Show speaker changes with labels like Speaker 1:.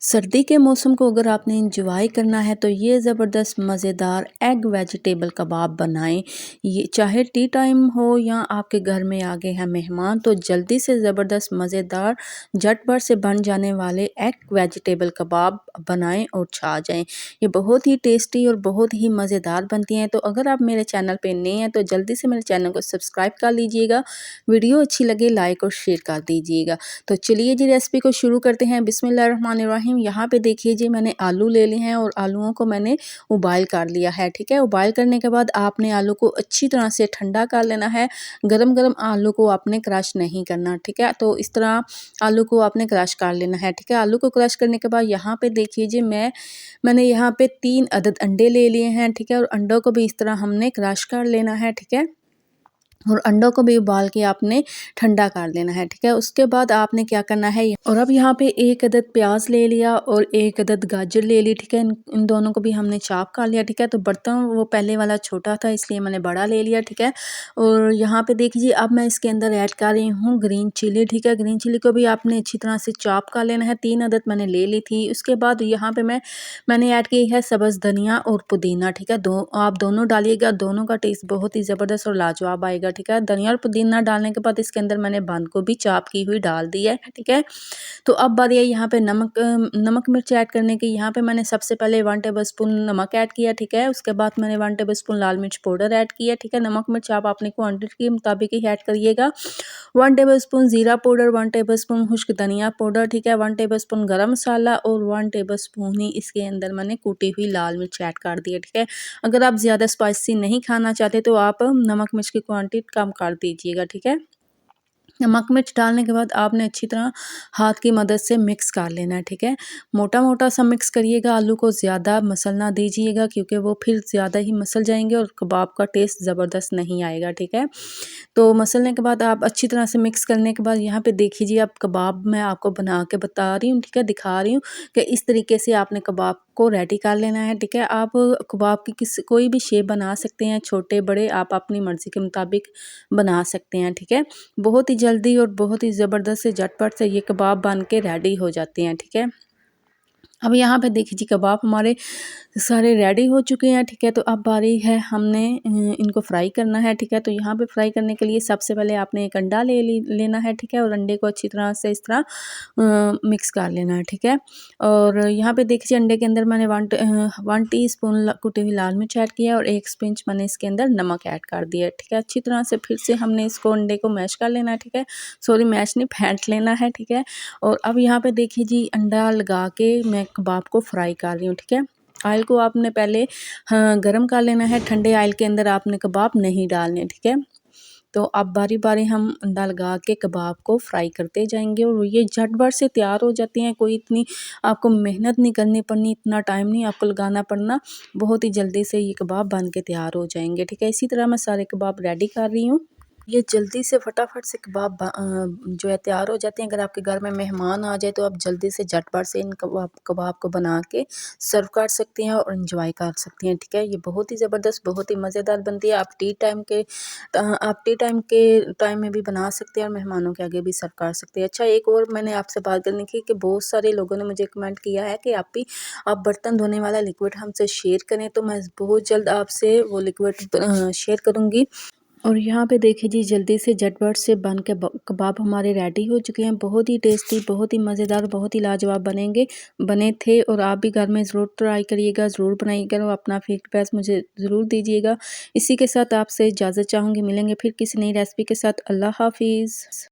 Speaker 1: सर्दी के मौसम को अगर आपने इंजॉय करना है तो ये ज़बरदस्त मज़ेदार एग वेजिटेबल कबाब बनाएं। ये चाहे टी टाइम हो या आपके घर में आ गए हैं मेहमान, तो जल्दी से ज़बरदस्त मज़ेदार झटपट से बन जाने वाले एग वेजिटेबल कबाब बनाएं और छा जाएं। ये बहुत ही टेस्टी और बहुत ही मज़ेदार बनती हैं। तो अगर आप मेरे चैनल पे नए हैं तो जल्दी से मेरे चैनल को सब्सक्राइब कर लीजिएगा। वीडियो अच्छी लगे लाइक और शेयर कर दीजिएगा। तो चलिए जी रेसिपी को शुरू करते हैं। बिस्मिल्लाहिर्रहमानिर्रहीम। यहाँ पे देखिए जी मैंने आलू ले लिए हैं और आलूओं को मैंने उबाइल कर लिया है। ठीक है, उबाइल करने के बाद आपने आलू को अच्छी तरह से ठंडा कर लेना है। गरम गरम आलू को आपने क्रश नहीं करना। ठीक है, तो इस तरह आलू को आपने क्रश कर लेना है। ठीक है, आलू को क्रश करने के बाद यहाँ पे देखिए जी मैंने यहाँ पे 3 अदद अंडे ले लिए हैं। ठीक है, और अंडों को भी इस तरह हमने क्रश कर लेना है। ठीक है, और अंडों को भी उबाल के आपने ठंडा कर लेना है। ठीक है, उसके बाद आपने क्या करना है, और अब यहाँ पे 1 अदद प्याज ले लिया और 1 अदद गाजर ले ली। ठीक है, इन दोनों को भी हमने चॉप कर लिया। ठीक है, तो बर्तन वो पहले वाला छोटा था इसलिए मैंने बड़ा ले लिया। ठीक है, और यहाँ पे देखिए अब मैं इसके अंदर ऐड कर रही हूँ ग्रीन चिली। ठीक है, ग्रीन चिली को भी आपने अच्छी तरह से चॉप कर लेना है। 3 अदद मैंने ले ली थी। उसके बाद यहाँ पे मैंने ऐड की है सब्ज़ धनिया और पुदीना। ठीक है, आप दोनों डालिएगा, दोनों का टेस्ट बहुत ही ज़बरदस्त और लाजवाब आएगा। ठीक है, धनिया और पुदीना डालने के बाद इसके अंदर मैंने बंद गोभी चॉप की हुई डाल दी है। ठीक है, तो अब बारी है यहाँ पे नमक मिर्च ऐड करने की। यहाँ पे मैंने सबसे पहले 1 टेबलस्पून नमक ऐड किया। ठीक है, उसके बाद मैंने 1 टेबलस्पून लाल मिर्च पाउडर ऐड किया। ठीक है, नमक मिर्च आप अपनी क्वांटिटी के मुताबिक ही ऐड करिएगा। 1 टेबलस्पून ज़ीरा पाउडर, 1 टेबलस्पून खुश्क धनिया पाउडर। ठीक है, 1 टेबलस्पून गरम मसाला और 1 टेबलस्पून ही इसके अंदर मैंने कूटी हुई लाल मिर्च ऐड कर दी है। ठीक है, अगर आप ज़्यादा स्पाइसी नहीं खाना चाहते तो आप नमक मिर्च की क्वांटिटी कम कर दीजिएगा। ठीक है, नमक मिर्च डालने के बाद आपने अच्छी तरह हाथ की मदद से मिक्स कर लेना है। ठीक है, मोटा मोटा सा मिक्स करिएगा, आलू को ज़्यादा मसलना दीजिएगा क्योंकि वो फिर ज़्यादा ही मसल जाएंगे और कबाब का टेस्ट ज़बरदस्त नहीं आएगा। ठीक है, तो मसलने के बाद आप अच्छी तरह से मिक्स करने के बाद यहाँ पे देखिए जी अब कबाब मैं आपको बना के बता रही हूँ। ठीक है, दिखा रही हूँ कि इस तरीके से आपने कबाब को रेडी कर लेना है। ठीक है, आप कबाब की कोई भी शेप बना सकते हैं, छोटे बड़े आप अपनी मर्ज़ी के मुताबिक बना सकते हैं। ठीक है, बहुत ही जल्दी और बहुत ही ज़बरदस्त से झटपट से ये कबाब बन के रेडी हो जाते हैं। ठीक है, अब यहाँ पे देखिए जी कबाब हमारे सारे रेडी हो चुके हैं। ठीक है, तो अब बारी है हमने इनको फ्राई करना है। ठीक है, तो यहाँ पे फ्राई करने के लिए सबसे पहले आपने एक अंडा लेना है। ठीक है, और अंडे को अच्छी तरह से इस तरह मिक्स कर लेना है। ठीक है, और यहाँ पे देखिए अंडे के अंदर मैंने 1 टीस्पून कुटी हुई लाल मिर्च ऐड किया और 1 पिंच मैंने इसके अंदर नमक ऐड कर दिया है। ठीक है, अच्छी तरह से फिर से हमने इसको अंडे को मैश कर लेना है। ठीक है, सॉरी मैश नहीं फेंट लेना है। ठीक है, और अब यहाँ पे देखिए जी अंडा लगा के मैं कबाब को फ्राई कर रही हूँ। ठीक है, ऑयल को आपने पहले हाँ गरम कर लेना है। ठंडे ऑयल के अंदर आपने कबाब नहीं डालने। ठीक है, तो अब बारी बारी हम अंडा लगा के कबाब को फ्राई करते जाएंगे और ये झटपट से तैयार हो जाती हैं। कोई इतनी आपको मेहनत नहीं करनी पड़नी, इतना टाइम नहीं आपको लगाना पड़ना, बहुत ही जल्दी से ये कबाब बन के तैयार हो जाएंगे। ठीक है, इसी तरह मैं सारे कबाब रेडी कर रही हूँ। ये जल्दी से फटाफट से कबाब जो है तैयार हो जाते हैं। अगर आपके घर में मेहमान आ जाए तो आप जल्दी से झटपट से इन कबाब को बना के सर्व कर सकते हैं और इंजॉय कर सकते हैं। ठीक है, ये बहुत ही ज़बरदस्त बहुत ही मज़ेदार बनती है। आप टी टाइम में भी बना सकते हैं और मेहमानों के आगे भी सर्व कर सकते हैं। अच्छा, एक और मैंने आपसे बात करनी थी कि बहुत सारे लोगों ने मुझे कमेंट किया है कि आप बर्तन धोने वाला लिक्विड हमसे शेयर करें, तो मैं बहुत जल्द आपसे वो लिक्विड शेयर करूँगी। और यहाँ पे देखिए जी जल्दी से झटपट से बन के कबाब हमारे रेडी हो चुके हैं। बहुत ही टेस्टी बहुत ही मज़ेदार बहुत ही लाजवाब बने थे और आप भी घर में ज़रूर ट्राई करिएगा, ज़रूर बनाइएगा और अपना फीडबैक मुझे ज़रूर दीजिएगा। इसी के साथ आपसे इजाज़त चाहूँगी, मिलेंगे फिर किसी नई रेसिपी के साथ। अल्लाह हाफिज़।